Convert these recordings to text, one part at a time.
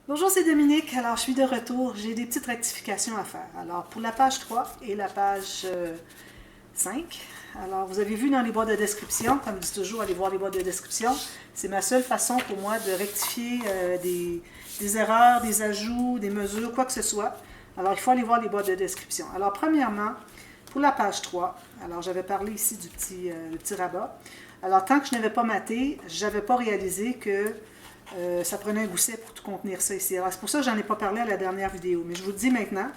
Bonjour, c'est Dominique. Alors, je suis de retour. J'ai des petites rectifications à faire. Alors, pour la page 3 et la page 5, alors vous avez vu dans les boîtes de description, comme je dis toujours, allez voir les boîtes de description. C'est ma seule façon pour moi de rectifier des erreurs, des ajouts, des mesures, quoi que ce soit. Alors, il faut aller voir les boîtes de description. Alors, premièrement, pour la page 3, alors j'avais parlé ici du petit rabat. Alors, tant que je n'avais pas maté, je n'avais pas réalisé que ça prenait un gousset pour tout contenir ça ici. Alors, c'est pour ça que j'en ai pas parlé à la dernière vidéo. Mais je vous le dis maintenant,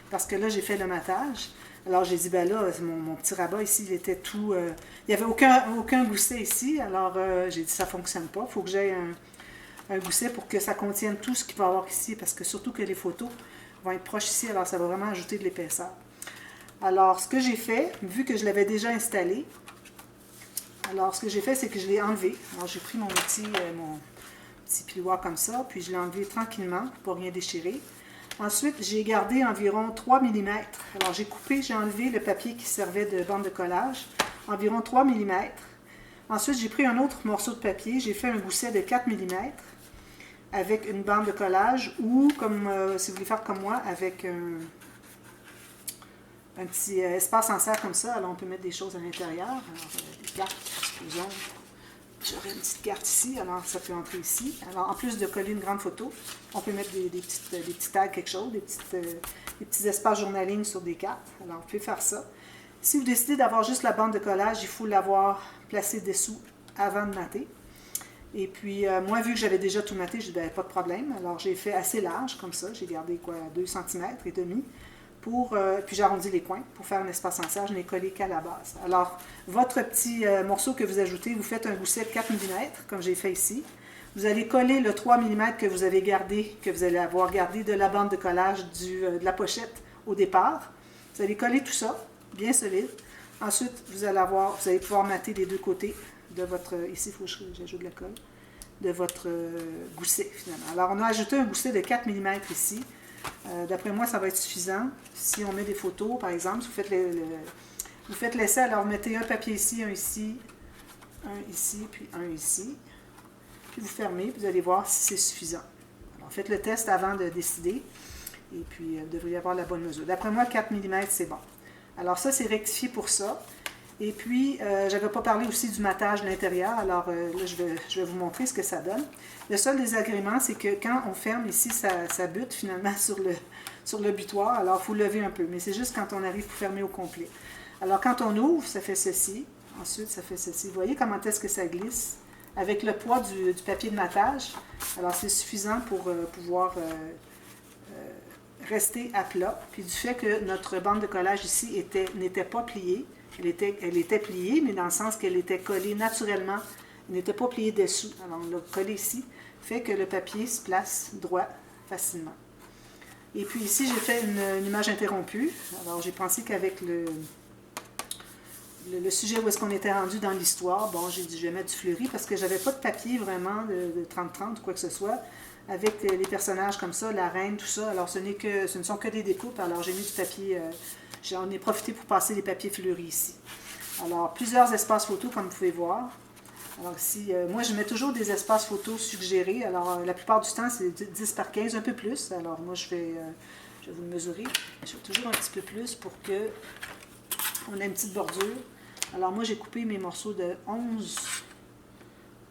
parce que là, j'ai fait le matage. Alors, j'ai dit, ben là, mon petit rabat ici, il était tout... il n'y avait aucun gousset ici. Alors, j'ai dit, ça ne fonctionne pas. Il faut que j'aie un gousset pour que ça contienne tout ce qu'il va y avoir ici. Parce que surtout que les photos vont être proches ici. Alors, ça va vraiment ajouter de l'épaisseur. Alors, ce que j'ai fait, vu que je l'avais déjà installé, alors, ce que j'ai fait, c'est que je l'ai enlevé. Alors, j'ai pris mon petit plioir comme ça, puis je l'ai enlevé tranquillement pour rien déchirer. Ensuite, j'ai gardé environ 3 mm. Alors, j'ai enlevé le papier qui servait de bande de collage, environ 3 mm. Ensuite, j'ai pris un autre morceau de papier, j'ai fait un gousset de 4 mm avec une bande de collage ou, comme si vous voulez faire comme moi, avec un petit espace en serre comme ça. Alors, on peut mettre des choses à l'intérieur. Alors, des cartes, supposons. J'aurai une petite carte ici, alors ça peut entrer ici. Alors, en plus de coller une grande photo, on peut mettre des petits tags, quelque chose, des petits espaces journaling sur des cartes. Alors, vous pouvez faire ça. Si vous décidez d'avoir juste la bande de collage, il faut l'avoir placée dessous avant de mater. Et puis, moi, vu que j'avais déjà tout maté, je n'avais pas de problème. Alors, j'ai fait assez large, comme ça. J'ai gardé, 2 cm et demi. Puis j'arrondis les coins pour faire un espace en serre. Je n'ai collé qu'à la base. Alors, votre petit morceau que vous ajoutez, vous faites un gousset de 4 mm, comme j'ai fait ici. Vous allez coller le 3 mm que vous avez gardé, que vous allez avoir gardé de la bande de collage de la pochette au départ. Vous allez coller tout ça, bien solide. Ensuite, vous allez pouvoir mater les deux côtés de votre... Ici, il faut que j'ajoute de la colle. De votre gousset, finalement. Alors, on a ajouté un gousset de 4 mm ici. D'après moi, ça va être suffisant. Si on met des photos, par exemple, si vous faites l'essai, alors vous mettez un papier ici, un ici, puis un ici. Puis vous fermez, puis vous allez voir si c'est suffisant. Alors, faites le test avant de décider. Et puis, vous devriez avoir la bonne mesure. D'après moi, 4 mm, c'est bon. Alors ça, c'est rectifié pour ça. Et puis, je n'avais pas parlé aussi du matage de l'intérieur. Alors là, je vais vous montrer ce que ça donne. Le seul désagrément, c'est que quand on ferme ici, ça bute finalement sur le butoir. Alors, il faut lever un peu. Mais c'est juste quand on arrive pour fermer au complet. Alors, quand on ouvre, ça fait ceci. Ensuite, ça fait ceci. Vous voyez comment est-ce que ça glisse? Avec le poids du papier de matage. Alors, c'est suffisant pour pouvoir rester à plat. Puis du fait que notre bande de collage ici n'était pas pliée, elle était pliée, mais dans le sens qu'elle était collée naturellement. Elle n'était pas pliée dessous. Alors, on l'a collée ici, fait que le papier se place droit facilement. Et puis ici, j'ai fait une image interrompue. Alors, j'ai pensé qu'avec le sujet où est-ce qu'on était rendu dans l'histoire, bon, j'ai dit, je vais mettre du fleuri parce que j'avais pas de papier vraiment de 30-30 ou quoi que ce soit. Avec les personnages comme ça, la reine, tout ça. Alors, ce ne sont que des découpes. Alors, j'ai mis du papier... J'en ai profité pour passer les papiers fleuris ici. Alors, plusieurs espaces photos, comme vous pouvez voir. Alors ici, moi, je mets toujours des espaces photos suggérés. Alors, la plupart du temps, c'est 10 par 15, un peu plus. Alors, moi, je vais vous le mesurer. Je fais toujours un petit peu plus pour que on ait une petite bordure. Alors, moi, j'ai coupé mes morceaux de 11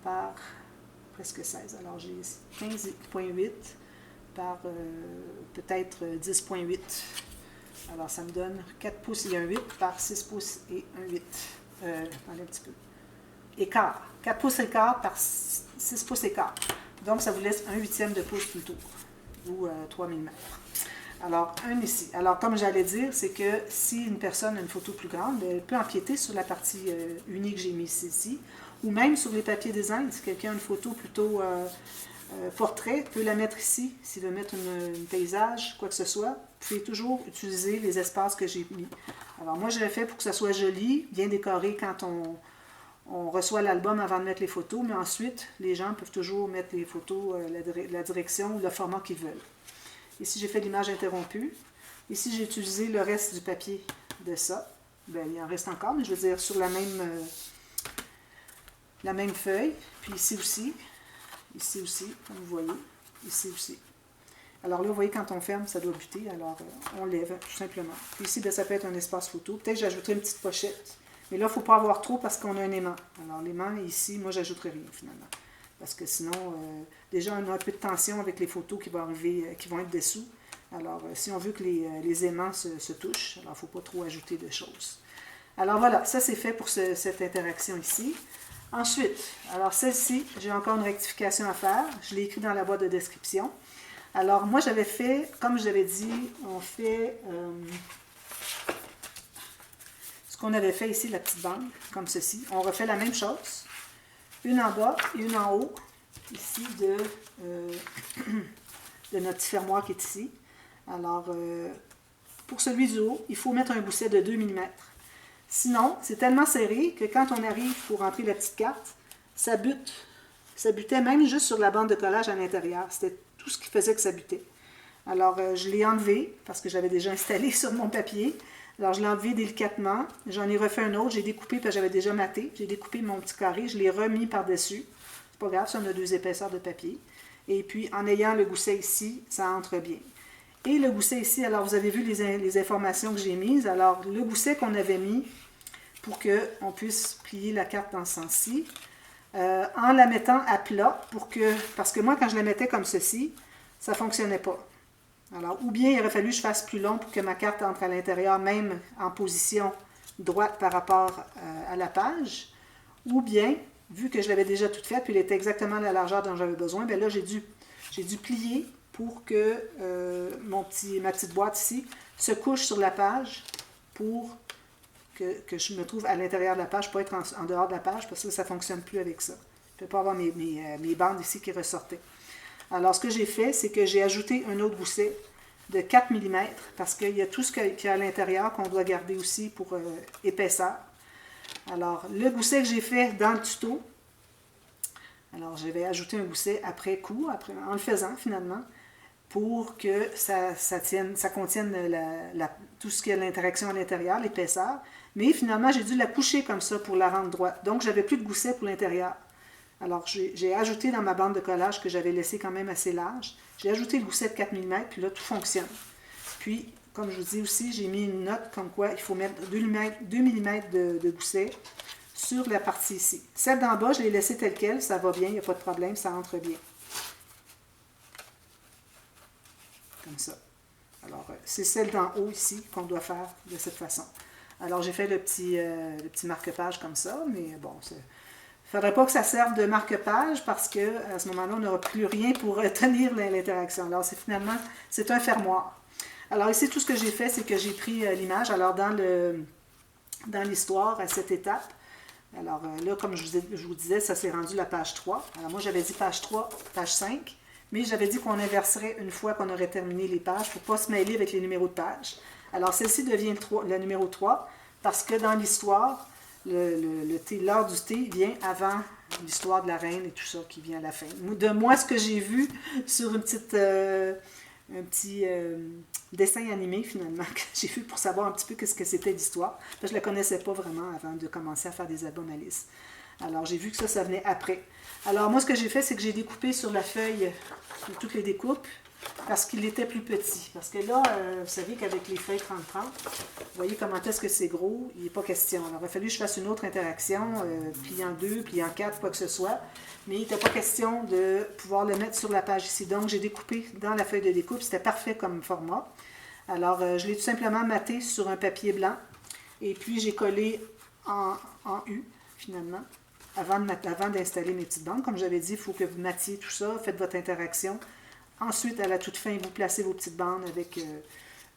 par presque 16. Alors, j'ai 15,8 par peut-être 10,8. Alors, ça me donne 4 pouces et un 8 par 6 pouces et un 8. Attendez un petit peu. Écart. 4 pouces et quart par 6 pouces et quart. Donc, ça vous laisse un huitième de pouce tout le tour. Ou 3 mm. Alors, un ici. Alors, comme j'allais dire, c'est que si une personne a une photo plus grande, elle peut empiéter sur la partie unie que j'ai mise ici. Ou même sur les papiers design. Si quelqu'un a une photo plutôt... portrait, peut la mettre ici, s'il veut mettre un paysage, quoi que ce soit. Vous pouvez toujours utiliser les espaces que j'ai mis. Alors moi, je l'ai fait pour que ça soit joli, bien décoré quand on reçoit l'album avant de mettre les photos, mais ensuite, les gens peuvent toujours mettre les photos, la direction ou le format qu'ils veulent. Ici, j'ai fait l'image interrompue. Ici, j'ai utilisé le reste du papier de ça. Bien, il en reste encore, mais je veux dire sur la même feuille. Puis ici aussi, comme vous voyez, ici aussi. Alors là, vous voyez, quand on ferme, ça doit buter. Alors, on lève, tout simplement. Puis ici, bien, ça peut être un espace photo. Peut-être que j'ajouterai une petite pochette. Mais là, il ne faut pas avoir trop parce qu'on a un aimant. Alors, l'aimant, ici, moi, j'ajouterai rien, finalement. Parce que sinon, déjà, on a un peu de tension avec les photos qui vont arriver, qui vont être dessous. Alors, si on veut que les aimants se touchent, alors il ne faut pas trop ajouter de choses. Alors voilà, ça c'est fait pour cette interaction ici. Ensuite, alors celle-ci, j'ai encore une rectification à faire. Je l'ai écrit dans la boîte de description. Alors moi j'avais fait, comme je l'avais dit, on fait ce qu'on avait fait ici, la petite bande, comme ceci. On refait la même chose. Une en bas et une en haut, ici, de notre fermoir qui est ici. Alors, pour celui du haut, il faut mettre un gousset de 2 mm. Sinon, c'est tellement serré que quand on arrive pour rentrer la petite carte, ça bute. Ça butait même juste sur la bande de collage à l'intérieur. C'était tout ce qui faisait que ça butait. Alors, je l'ai enlevé parce que j'avais déjà installé sur mon papier. Alors, je l'ai enlevé délicatement. J'en ai refait un autre. J'ai découpé parce que j'avais déjà maté. J'ai découpé mon petit carré. Je l'ai remis par-dessus. C'est pas grave, ça, on a 2 épaisseurs de papier. Et puis, en ayant le gousset ici, ça entre bien. Et le gousset ici, alors vous avez vu les informations que j'ai mises. Alors, le gousset qu'on avait mis pour qu'on puisse plier la carte dans ce sens-ci, en la mettant à plat, parce que moi, quand je la mettais comme ceci, ça ne fonctionnait pas. Alors, ou bien il aurait fallu que je fasse plus long pour que ma carte entre à l'intérieur, même en position droite par rapport à la page, ou bien, vu que je l'avais déjà toute faite, puis elle était exactement la largeur dont j'avais besoin, bien là, j'ai dû plier pour que ma petite boîte ici se couche sur la page pour que je me trouve à l'intérieur de la page, pas être en dehors de la page, parce que ça ne fonctionne plus avec ça. Je ne peux pas avoir mes bandes ici qui ressortaient. Alors, ce que j'ai fait, c'est que j'ai ajouté un autre gousset de 4 mm, parce qu'il y a tout ce qu'il y a à l'intérieur qu'on doit garder aussi pour épaisseur. Alors, le gousset que j'ai fait dans le tuto, alors j'avais ajouté un gousset après coup, en le faisant finalement, pour que ça contienne tout ce qui est l'interaction à l'intérieur, l'épaisseur. Mais finalement, j'ai dû la coucher comme ça pour la rendre droite. Donc, j'avais plus de gousset pour l'intérieur. Alors, j'ai ajouté dans ma bande de collage que j'avais laissée quand même assez large, j'ai ajouté le gousset de 4 mm, puis là, tout fonctionne. Puis, comme je vous dis aussi, j'ai mis une note comme quoi il faut mettre 2 mm de gousset sur la partie ici. Celle d'en bas, je l'ai laissée telle quelle, ça va bien, il n'y a pas de problème, ça entre bien. Comme ça. Alors, c'est celle d'en haut ici qu'on doit faire de cette façon. Alors, j'ai fait le petit marque-page comme ça, mais bon, il ne faudrait pas que ça serve de marque-page parce qu'à ce moment-là, on n'aura plus rien pour tenir l'interaction. Alors, finalement, c'est un fermoir. Alors, ici, tout ce que j'ai fait, c'est que j'ai pris l'image. Alors, dans l'histoire, à cette étape, alors là, comme je vous disais, ça s'est rendu la page 3. Alors, moi, j'avais dit page 3, page 5. Mais j'avais dit qu'on inverserait une fois qu'on aurait terminé les pages pour ne pas se mêler avec les numéros de page. Alors, celle-ci devient le numéro 3 parce que dans l'histoire, l'heure du thé vient avant l'histoire de la reine et tout ça qui vient à la fin. De moi, ce que j'ai vu sur un petit dessin animé, finalement, que j'ai vu pour savoir un petit peu ce que c'était l'histoire. Je ne la connaissais pas vraiment avant de commencer à faire des albums Alice. Alors, j'ai vu que ça venait après. Alors, moi, ce que j'ai fait, c'est que j'ai découpé sur la feuille toutes les découpes parce qu'il était plus petit. Parce que là, vous savez qu'avec les feuilles 30-30, vous voyez comment est-ce que c'est gros, il n'est pas question. Alors, il a fallu que je fasse une autre interaction, pliant 2, pliant 4, quoi que ce soit. Mais il n'était pas question de pouvoir le mettre sur la page ici. Donc, j'ai découpé dans la feuille de découpe. C'était parfait comme format. Alors, je l'ai tout simplement maté sur un papier blanc. Et puis, j'ai collé en U, finalement. Avant d'installer mes petites bandes. Comme j'avais dit, il faut que vous mattiez tout ça, faites votre interaction. Ensuite, à la toute fin, vous placez vos petites bandes avec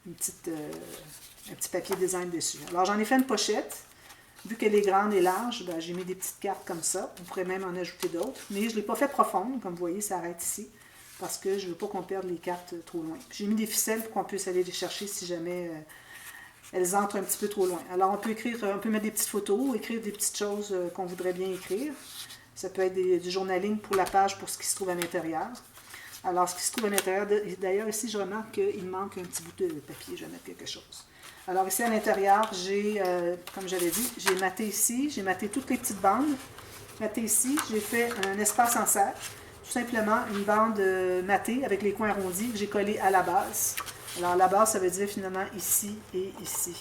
un petit papier design dessus. Alors, j'en ai fait une pochette. Vu qu'elle est grande et large, ben, j'ai mis des petites cartes comme ça. On pourrait même en ajouter d'autres. Mais je ne l'ai pas fait profonde. Comme vous voyez, ça arrête ici. Parce que je ne veux pas qu'on perde les cartes trop loin. J'ai mis des ficelles pour qu'on puisse aller les chercher si jamais elles entrent un petit peu trop loin. Alors, on peut mettre des petites photos, écrire des petites choses qu'on voudrait bien écrire. Ça peut être du journaling pour la page, pour ce qui se trouve à l'intérieur. Alors, ce qui se trouve à l'intérieur, d'ailleurs, ici, je remarque qu'il manque un petit bout de papier. Je vais mettre quelque chose. Alors, ici, à l'intérieur, j'ai, comme j'avais dit, j'ai maté ici. J'ai maté toutes les petites bandes. Maté ici, j'ai fait un espace en serre. Tout tout simplement une bande mattée avec les coins arrondis que j'ai collés à la base. Alors la base, ça veut dire finalement ici et ici.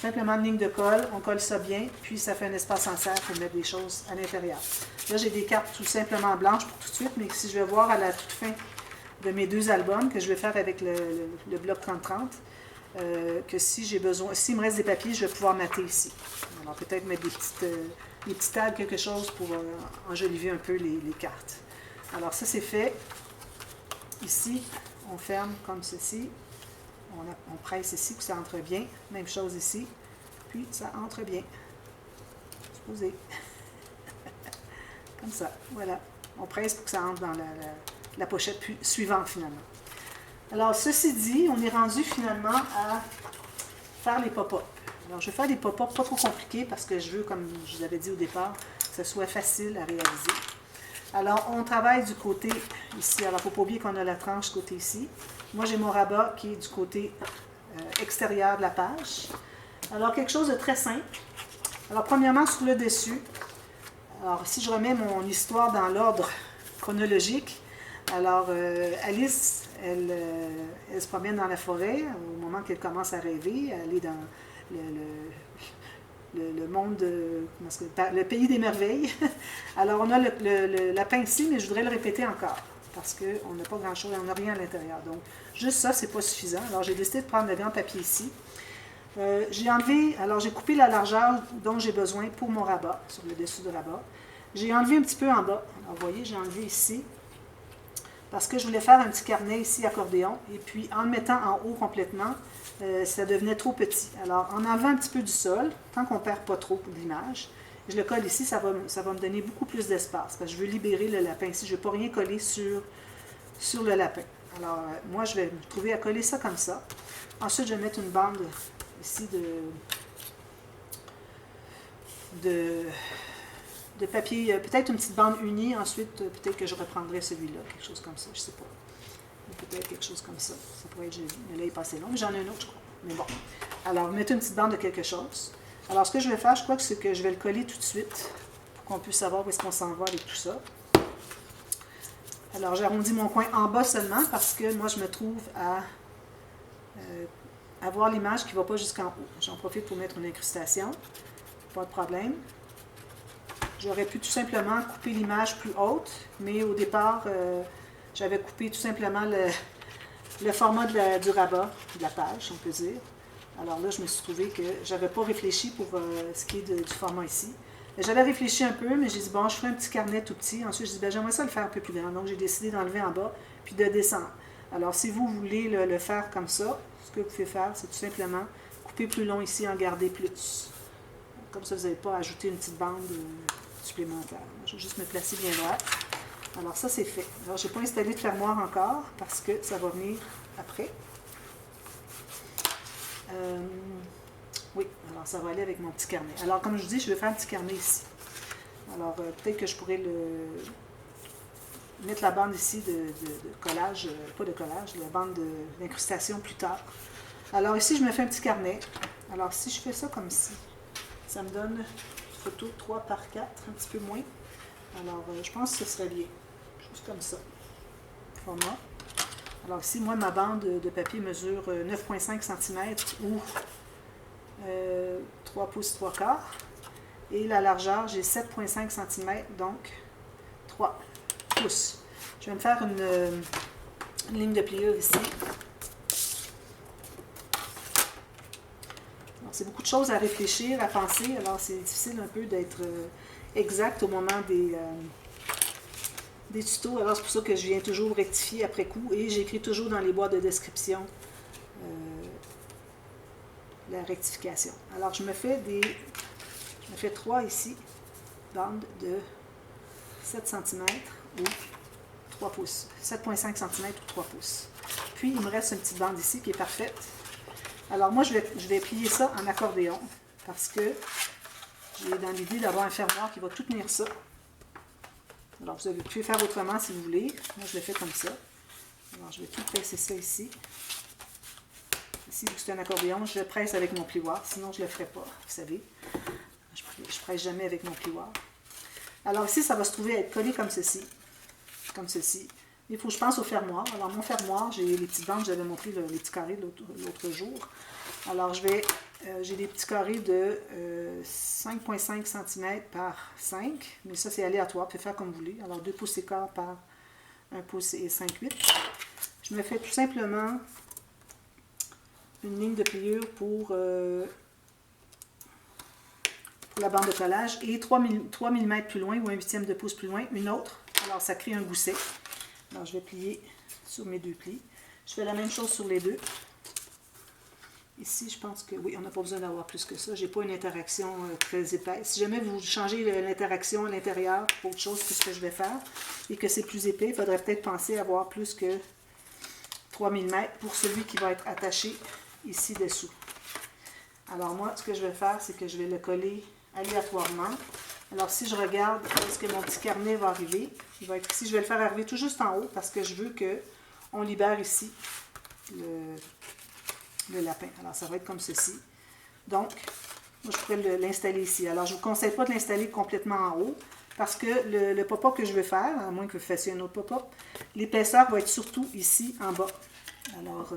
Simplement une ligne de colle, on colle ça bien, puis ça fait un espace en serre pour mettre des choses à l'intérieur. Là, j'ai des cartes tout simplement blanches pour tout de suite, mais si je vais voir à la toute fin de mes 2 albums, que je vais faire avec le bloc 30-30, que si j'ai besoin, s'il me reste des papiers, je vais pouvoir mater ici. Alors peut-être mettre des petits tags, quelque chose pour enjoliver un peu les cartes. Alors ça c'est fait. Ici, on ferme comme ceci. On presse ici pour que ça entre bien. Même chose ici. Puis ça entre bien. Supposé. Comme ça. Voilà. On presse pour que ça entre dans la pochette suivante finalement. Alors ceci dit, on est rendu finalement à faire les pop-up. Alors je vais faire des pop-up pas trop compliqués parce que je veux, comme je vous avais dit au départ, que ce soit facile à réaliser. Alors on travaille du côté ici. Alors il ne faut pas oublier qu'on a la tranche côté ici. Moi, j'ai mon rabat qui est du côté extérieur de la page. Alors, quelque chose de très simple. Alors, premièrement, sur le dessus, alors si je remets mon histoire dans l'ordre chronologique, alors Alice, elle se promène dans la forêt au moment qu'elle commence à rêver. Elle est dans le monde, le pays des merveilles. Alors, on a le lapin ici, mais je voudrais le répéter encore, parce qu'on n'a pas grand-chose, on n'a rien à l'intérieur. Donc, juste ça, c'est pas suffisant. Alors, j'ai décidé de prendre le grand papier ici. J'ai coupé la largeur dont j'ai besoin pour mon rabat, sur le dessous du rabat. J'ai enlevé un petit peu en bas. Alors, vous voyez, j'ai enlevé ici, parce que je voulais faire un petit carnet ici, accordéon. Et puis, en le mettant en haut complètement, ça devenait trop petit. Alors, en enlevant un petit peu du sol, tant qu'on ne perd pas trop l'image, je le colle ici, ça va me donner beaucoup plus d'espace, parce que je veux libérer le lapin ici. Je ne veux pas rien coller sur le lapin. Alors, moi, je vais me trouver à coller ça comme ça. Ensuite, je vais mettre une bande ici de papier, peut-être une petite bande unie. Ensuite, peut-être que je reprendrai celui-là, quelque chose comme ça, je ne sais pas. Peut-être quelque chose comme ça. Ça pourrait être joli. Mais là, il est pas assez long. Mais j'en ai un autre, je crois. Mais bon. Alors, mettre une petite bande de quelque chose. Alors, ce que je vais faire, je crois que c'est que je vais le coller tout de suite pour qu'on puisse savoir où est-ce qu'on s'en va avec tout ça. Alors, j'arrondis mon coin en bas seulement parce que moi, je me trouve à avoir l'image qui ne va pas jusqu'en haut. J'en profite pour mettre une incrustation. Pas de problème. J'aurais pu tout simplement couper l'image plus haute, mais au départ, j'avais coupé tout simplement le format du rabat, de la page, on peut dire. Alors là, je me suis trouvé que je n'avais pas réfléchi pour ce qui est du format ici. J'avais réfléchi un peu, mais j'ai dit, bon, je ferai un petit carnet tout petit. Ensuite, j'ai dit, ben, j'aimerais ça le faire un peu plus grand. Donc, j'ai décidé d'enlever en bas, puis de descendre. Alors, si vous voulez le faire comme ça, ce que vous pouvez faire, c'est tout simplement couper plus long ici, en garder plus. Comme ça, vous n'avez pas à ajouter une petite bande supplémentaire. Je vais juste me placer bien droit. Alors, ça, c'est fait. Alors, je n'ai pas installé de fermoir encore, parce que ça va venir après. Oui, alors ça va aller avec mon petit carnet. Alors, comme je vous dis, je vais faire un petit carnet ici. Alors, peut-être que je pourrais mettre la bande ici de collage, pas de collage, la bande d'incrustation plus tard. Alors, ici, je me fais un petit carnet. Alors, si je fais ça comme ci, ça me donne une photo 3 par 4, un petit peu moins. Alors, je pense que ce serait bien. Juste comme ça. Format. Alors ici, moi, ma bande de papier mesure 9,5 cm ou 3 pouces 3 quarts. Et la largeur, j'ai 7,5 cm, donc 3 pouces. Je vais me faire une ligne de pliure ici. C'est beaucoup de choses à réfléchir, à penser. Alors, c'est difficile un peu d'être exact au moment des tutos. Alors, c'est pour ça que je viens toujours rectifier après coup et j'écris toujours dans les boîtes de description la rectification. Alors, je me fais 3 ici, bandes de 7 cm ou 3 pouces. 7,5 cm ou 3 pouces. Puis, il me reste une petite bande ici qui est parfaite. Alors, moi, je vais plier ça en accordéon parce que j'ai dans l'idée d'avoir un fermoir qui va tout tenir ça. Alors, vous pouvez faire autrement si vous voulez. Moi, je le fais comme ça. Alors, je vais tout presser ça ici. Ici, vu que c'est un accordéon, je le presse avec mon plioir. Sinon, je ne le ferai pas, vous savez. Je ne presse jamais avec mon plioir. Alors, ici, ça va se trouver à être collé comme ceci. comme ceci. Il faut que je pense au fermoir. Alors, mon fermoir, j'ai les petites bandes, j'avais montré les petits carrés l'autre jour. Alors, j'ai des petits carrés de 5,5 cm par 5, mais ça, c'est aléatoire, vous pouvez faire comme vous voulez. Alors, 2 pouces et quart par 1 pouce et 5/8. Je me fais tout simplement une ligne de pliure pour la bande de collage et 3 mm plus loin ou 1/8 de pouce plus loin, une autre. Alors, ça crée un gousset. Alors, je vais plier sur mes 2 plis. Je fais la même chose sur les deux. Ici, je pense que oui, on n'a pas besoin d'avoir plus que ça. Je n'ai pas une interaction très épaisse. Si jamais vous changez l'interaction à l'intérieur pour autre chose que ce que je vais faire et que c'est plus épais, il faudrait peut-être penser à avoir plus que 3 mm pour celui qui va être attaché ici dessous. Alors moi, ce que je vais faire, c'est que je vais le coller aléatoirement. Alors si je regarde où est-ce que mon petit carnet va arriver, il va être ici. Je vais le faire arriver tout juste en haut parce que je veux qu'on libère ici le lapin. Alors ça va être comme ceci. Donc, moi je pourrais l'installer ici. Alors je ne vous conseille pas de l'installer complètement en haut parce que le pop-up que je vais faire, à moins que vous fassiez un autre pop-up, l'épaisseur va être surtout ici en bas. Alors,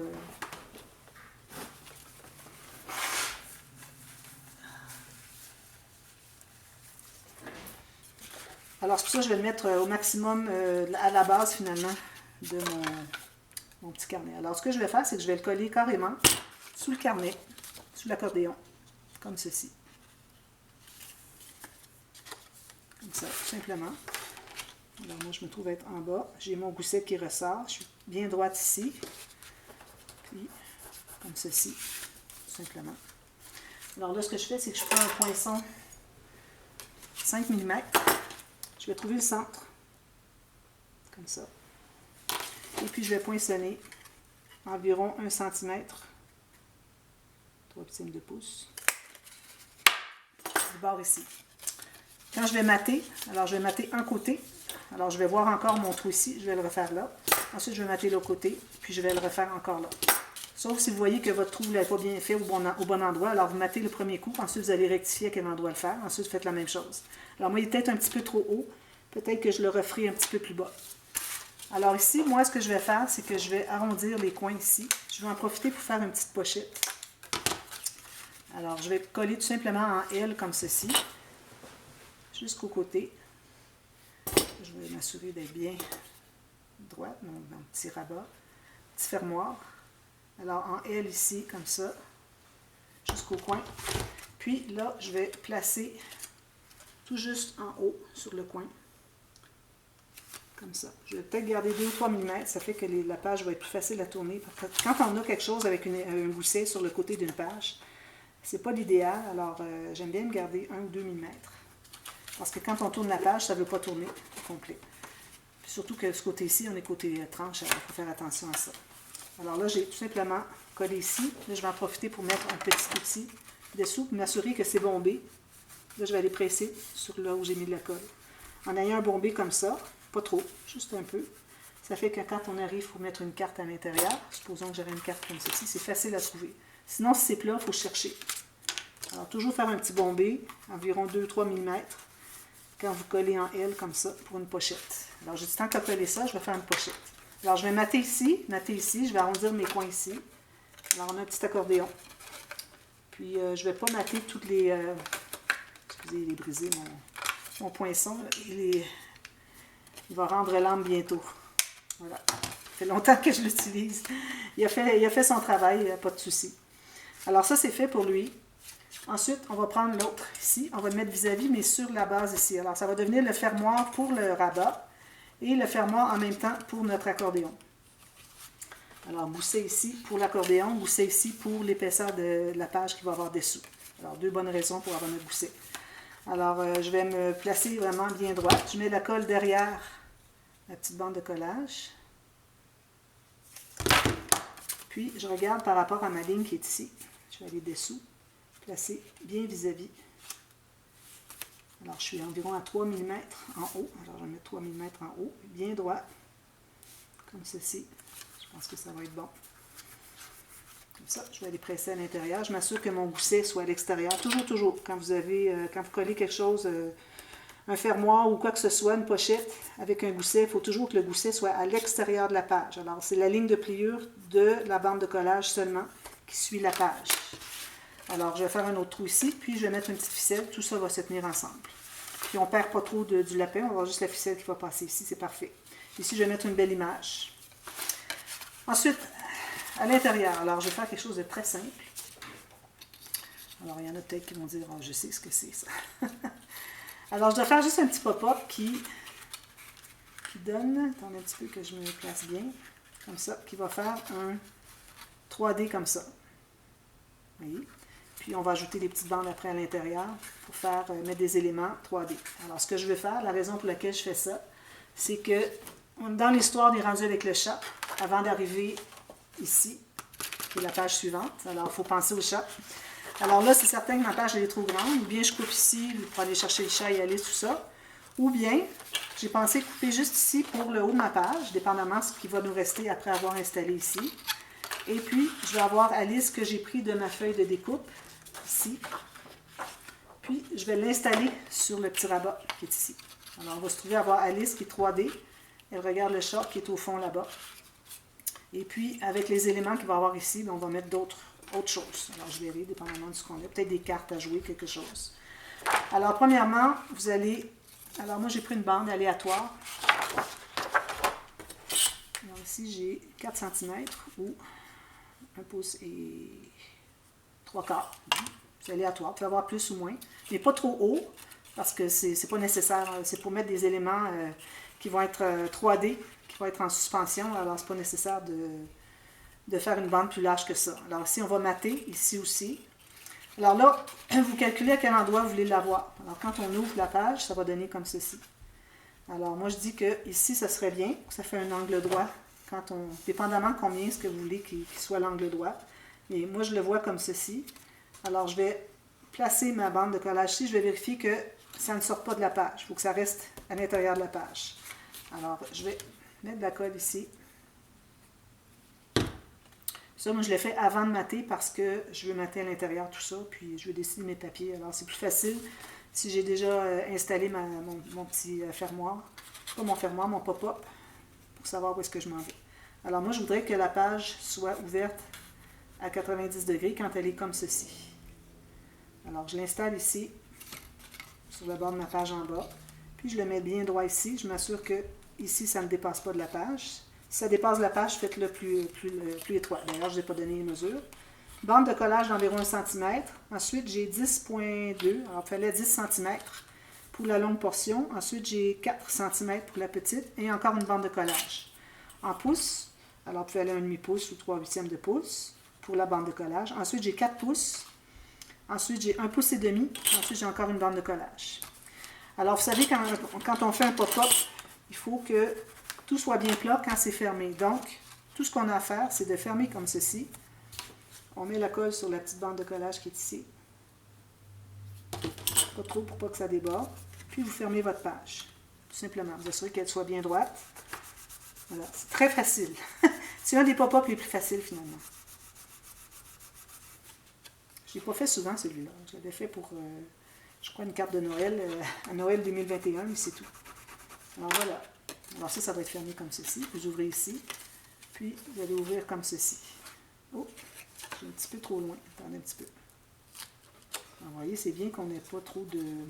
c'est pour ça que je vais le mettre au maximum à la base finalement de mon petit carnet. Alors ce que je vais faire, c'est que je vais le coller carrément sous le carnet, sous l'accordéon, comme ceci. Comme ça, tout simplement. Alors moi je me trouve être en bas, j'ai mon gousset qui ressort, je suis bien droite ici, puis comme ceci, tout simplement. Alors là ce que je fais, c'est que je prends un poinçon 5 mm. Je vais trouver le centre, comme ça. Et puis je vais poinçonner environ 1 cm, 3/8 de pouce, du bord ici. Quand je vais mater, alors je vais mater un côté. Alors je vais voir encore mon trou ici, je vais le refaire là. Ensuite je vais mater l'autre côté, puis je vais le refaire encore là. Sauf si vous voyez que votre trou ne l'avez pas bien fait au bon endroit, alors vous matez le premier coup, ensuite vous allez rectifier à quel endroit le faire, ensuite vous faites la même chose. Alors moi il est peut-être un petit peu trop haut, peut-être que je le referai un petit peu plus bas. Alors ici, moi ce que je vais faire, c'est que je vais arrondir les coins ici. Je vais en profiter pour faire une petite pochette. Alors je vais coller tout simplement en L comme ceci, jusqu'au côté. Je vais m'assurer d'être bien droite, mon petit rabat, petit fermoir. Alors en L ici, comme ça, jusqu'au coin. Puis là, je vais placer tout juste en haut sur le coin. Comme ça. Je vais peut-être garder 2 ou 3 mm, ça fait que la page va être plus facile à tourner. Quand on a quelque chose avec un gousset sur le côté d'une page, c'est pas l'idéal, alors j'aime bien me garder 1 ou 2 mm. Parce que quand on tourne la page, ça ne veut pas tourner au complet. Puis surtout que ce côté-ci, on est côté tranche, il faut faire attention à ça. Alors là, j'ai tout simplement collé ici. Là, je vais en profiter pour mettre un petit outil dessous pour m'assurer que c'est bombé. Là, je vais aller presser sur là où j'ai mis de la colle. En ayant un bombé comme ça, pas trop, juste un peu. Ça fait que quand on arrive, il faut mettre une carte à l'intérieur. Supposons que j'aurai une carte comme ceci, c'est facile à trouver. Sinon, si c'est plat, il faut chercher. Alors, toujours faire un petit bombé, environ 2-3 mm, quand vous collez en L comme ça, pour une pochette. Alors, j'ai du temps qu'à coller ça, je vais faire une pochette. Alors, je vais mater ici, je vais arrondir mes coins ici. Alors, on a un petit accordéon. Puis, je ne vais pas mater toutes les... excusez, il est brisé, mon poinçon. Il va rendre l'âme bientôt. Voilà. Ça fait longtemps que je l'utilise. Il a fait son travail, pas de souci. Alors, ça, c'est fait pour lui. Ensuite, on va prendre l'autre ici. On va le mettre vis-à-vis, mais sur la base ici. Alors, ça va devenir le fermoir pour le rabat et le fermoir en même temps pour notre accordéon. Alors, gousset ici pour l'accordéon, gousset ici pour l'épaisseur de la page qu'il va avoir dessous. Alors, 2 bonnes raisons pour avoir notre gousset. Alors, je vais me placer vraiment bien droite. Je mets la colle derrière la petite bande de collage. Puis, je regarde par rapport à ma ligne qui est ici. Je vais aller dessous, placer bien vis-à-vis. Alors, je suis environ à 3 mm en haut. Alors, je vais mettre 3 mm en haut, bien droit, comme ceci. Je pense que ça va être bon. Comme ça, je vais aller presser à l'intérieur. Je m'assure que mon gousset soit à l'extérieur. Toujours, quand vous collez quelque chose, un fermoir ou quoi que ce soit, une pochette avec un gousset, il faut toujours que le gousset soit à l'extérieur de la page. Alors, c'est la ligne de pliure de la bande de collage seulement qui suit la page. Alors, je vais faire un autre trou ici, puis je vais mettre une petite ficelle. Tout ça va se tenir ensemble. Puis, on ne perd pas trop du lapin. On va avoir juste la ficelle qui va passer ici. C'est parfait. Ici, je vais mettre une belle image. Ensuite, à l'intérieur, alors, je vais faire quelque chose de très simple. Alors, il y en a peut-être qui vont dire, oh, je sais ce que c'est, ça. Alors, je dois faire juste un petit pop-up qui donne, attendez un petit peu que je me place bien, comme ça, qui va faire un 3D comme ça. Vous voyez? Puis, on va ajouter des petites bandes après à l'intérieur pour faire mettre des éléments 3D. Alors, ce que je vais faire, la raison pour laquelle je fais ça, c'est que dans l'histoire, on est rendu avec le chat avant d'arriver ici, qui est la page suivante. Alors, il faut penser au chat. Alors là, c'est certain que ma page elle est trop grande. Ou bien je coupe ici pour aller chercher le chat et aller, tout ça. Ou bien, j'ai pensé couper juste ici pour le haut de ma page, dépendamment de ce qui va nous rester après avoir installé ici. Et puis, je vais avoir Alice que j'ai pris de ma feuille de découpe, ici. Puis, je vais l'installer sur le petit rabat qui est ici. Alors, on va se trouver à avoir Alice qui est 3D. Elle regarde le chat qui est au fond là-bas. Et puis, avec les éléments qu'il va y avoir ici, on va mettre autre chose. Alors, je verrai, dépendamment de ce qu'on a. Peut-être des cartes à jouer, quelque chose. Alors, premièrement, vous allez... Alors, moi, j'ai pris une bande aléatoire. Alors, ici, j'ai 4 cm ou 1 pouce et 3/4. C'est aléatoire. Vous pouvez avoir plus ou moins. Mais pas trop haut, parce que c'est pas nécessaire. C'est pour mettre des éléments qui vont être 3D, qui vont être en suspension. Alors, c'est pas nécessaire de faire une bande plus large que ça. Alors ici, on va mater, ici aussi. Alors là, vous calculez à quel endroit vous voulez l'avoir. Alors quand on ouvre la page, ça va donner comme ceci. Alors moi, je dis que ici, ça serait bien, ça fait un angle droit, dépendamment combien est-ce que vous voulez qu'il soit l'angle droit. Mais moi, je le vois comme ceci. Alors je vais placer ma bande de collage ici, je vais vérifier que ça ne sort pas de la page. Il faut que ça reste à l'intérieur de la page. Alors, je vais mettre de la colle ici. Ça, moi, je l'ai fait avant de mater parce que je veux mater à l'intérieur tout ça, puis je veux dessiner mes papiers. Alors, c'est plus facile si j'ai déjà installé mon petit fermoir. Pas mon fermoir, mon pop-up, pour savoir où est-ce que je m'en vais. Alors, moi, je voudrais que la page soit ouverte à 90 degrés quand elle est comme ceci. Alors, je l'installe ici, sur le bord de ma page en bas. Puis, je le mets bien droit ici. Je m'assure que ici, ça ne dépasse pas de la page. Si ça dépasse la page, faites-le plus étroit. D'ailleurs, je n'ai pas donné les mesures. Bande de collage d'environ 1 cm. Ensuite, j'ai 10,2. Alors, il fallait 10 cm pour la longue portion. Ensuite, j'ai 4 cm pour la petite. Et encore une bande de collage. En pouces, alors vous pouvez aller à 1,5 pouce ou 3/8 de pouce pour la bande de collage. Ensuite, j'ai 4 pouces. Ensuite, j'ai 1,5 pouce. Ensuite, j'ai encore une bande de collage. Alors, vous savez, quand on fait un pop-up, il faut que tout soit bien plat quand c'est fermé. Donc, tout ce qu'on a à faire, c'est de fermer comme ceci. On met la colle sur la petite bande de collage qui est ici. Pas trop pour pas que ça déborde. Puis, vous fermez votre page. Tout simplement. Vous assurez qu'elle soit bien droite. Voilà. C'est très facile. C'est un des pop-up les plus faciles, finalement. Je ne l'ai pas fait souvent, celui-là. Je l'avais fait pour, je crois, une carte de Noël, à Noël 2021, mais c'est tout. Alors, voilà. Alors ça va être fermé comme ceci. Vous ouvrez ici. Puis, vous allez ouvrir comme ceci. Oh, j'ai un petit peu trop loin. Attendez un petit peu. Alors, vous voyez, c'est bien qu'on n'ait pas trop de... Moi,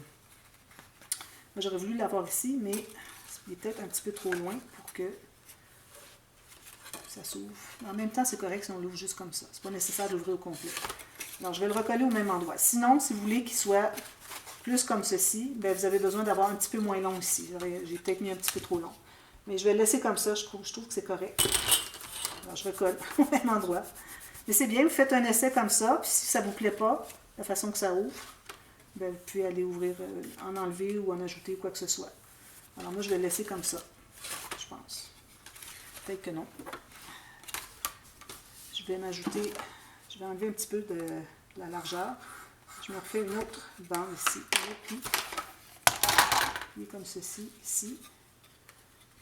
j'aurais voulu l'avoir ici, mais il est peut-être un petit peu trop loin pour que ça s'ouvre. En même temps, c'est correct si on l'ouvre juste comme ça. C'est pas nécessaire de l'ouvrir au complet. Alors, je vais le recoller au même endroit. Sinon, si vous voulez qu'il soit plus comme ceci, bien, vous avez besoin d'avoir un petit peu moins long ici. J'ai peut-être mis un petit peu trop long. Mais je vais le laisser comme ça, je trouve que c'est correct. Alors, je recolle au même endroit. Mais c'est bien, vous faites un essai comme ça, puis si ça ne vous plaît pas, la façon que ça ouvre, bien, vous pouvez aller ouvrir, en enlever ou en ajouter quoi que ce soit. Alors moi, je vais le laisser comme ça, je pense. Peut-être que non. Je vais enlever un petit peu de la largeur. Je me refais une autre bande ici. Puis comme ceci, ici.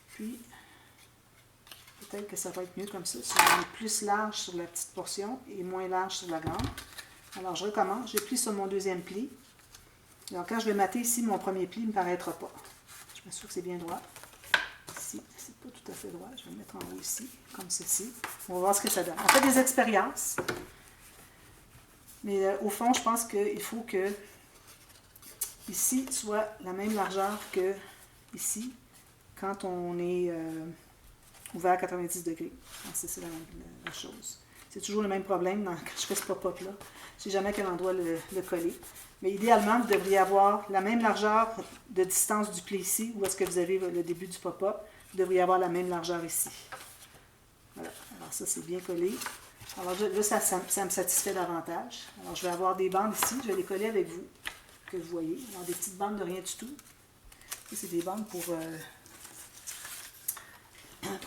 Puis, peut-être que ça va être mieux comme ça. Si on est plus large sur la petite portion et moins large sur la grande. Alors, je recommence. Je plie sur mon deuxième pli. Alors, quand je vais mater ici, mon premier pli ne me paraîtra pas. Je m'assure que c'est bien droit. Ici, c'est pas tout à fait droit. Je vais le mettre en haut ici, comme ceci. On va voir ce que ça donne. On fait des expériences. Mais au fond, je pense qu'il faut que ici soit la même largeur que ici, quand on est ouvert à 90 degrés. C'est ça la chose. C'est toujours le même problème quand je fais ce pop-up-là. Je ne sais jamais à quel endroit le coller. Mais idéalement, vous devriez avoir la même largeur de distance du pli ici, où est-ce que vous avez le début du pop-up. Vous devriez avoir la même largeur ici. Voilà. Alors ça, c'est bien collé. Alors là, ça me satisfait davantage. Alors je vais avoir des bandes ici. Je vais les coller avec vous, que vous voyez. Alors des petites bandes de rien du tout. C'est des bandes pour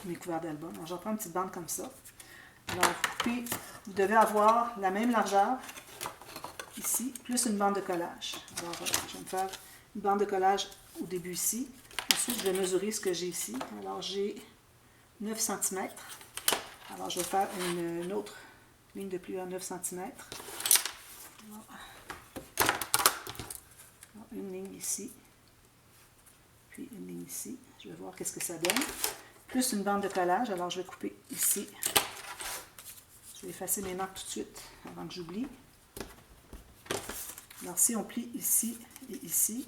mes couverts d'album. Alors j'en prends une petite bande comme ça. Alors puis, vous devez avoir la même largeur ici, plus une bande de collage. Alors, je vais me faire une bande de collage au début ici. Ensuite, je vais mesurer ce que j'ai ici. Alors, j'ai 9 cm. Alors, je vais faire une autre ligne de pli à 9 cm. Alors, une ligne ici. Puis une ligne ici. Je vais voir qu'est-ce que ça donne. Plus une bande de collage. Alors, je vais couper ici. Je vais effacer mes marques tout de suite avant que j'oublie. Alors, si on plie ici et ici,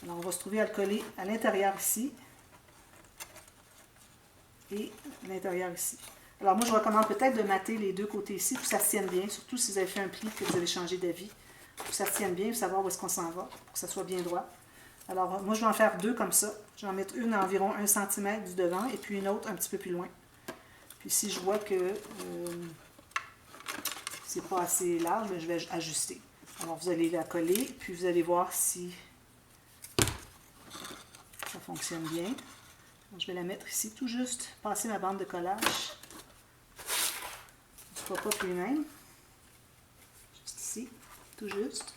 alors on va se trouver à le coller à l'intérieur ici et à l'intérieur ici. Alors, moi, je recommande peut-être de mater les deux côtés ici pour que ça se tienne bien, surtout si vous avez fait un pli que vous avez changé d'avis, pour que ça se tienne bien, pour savoir où est-ce qu'on s'en va, pour que ça soit bien droit. Alors, moi, je vais en faire deux comme ça. Je vais en mettre une à environ 1 cm du devant et puis une autre un petit peu plus loin. Puis, si je vois que c'est pas assez large, je vais ajuster. Alors, vous allez la coller, puis vous allez voir si ça fonctionne bien. Alors, je vais la mettre ici, tout juste, passer ma bande de collage du pop-up lui-même. Juste ici, tout juste.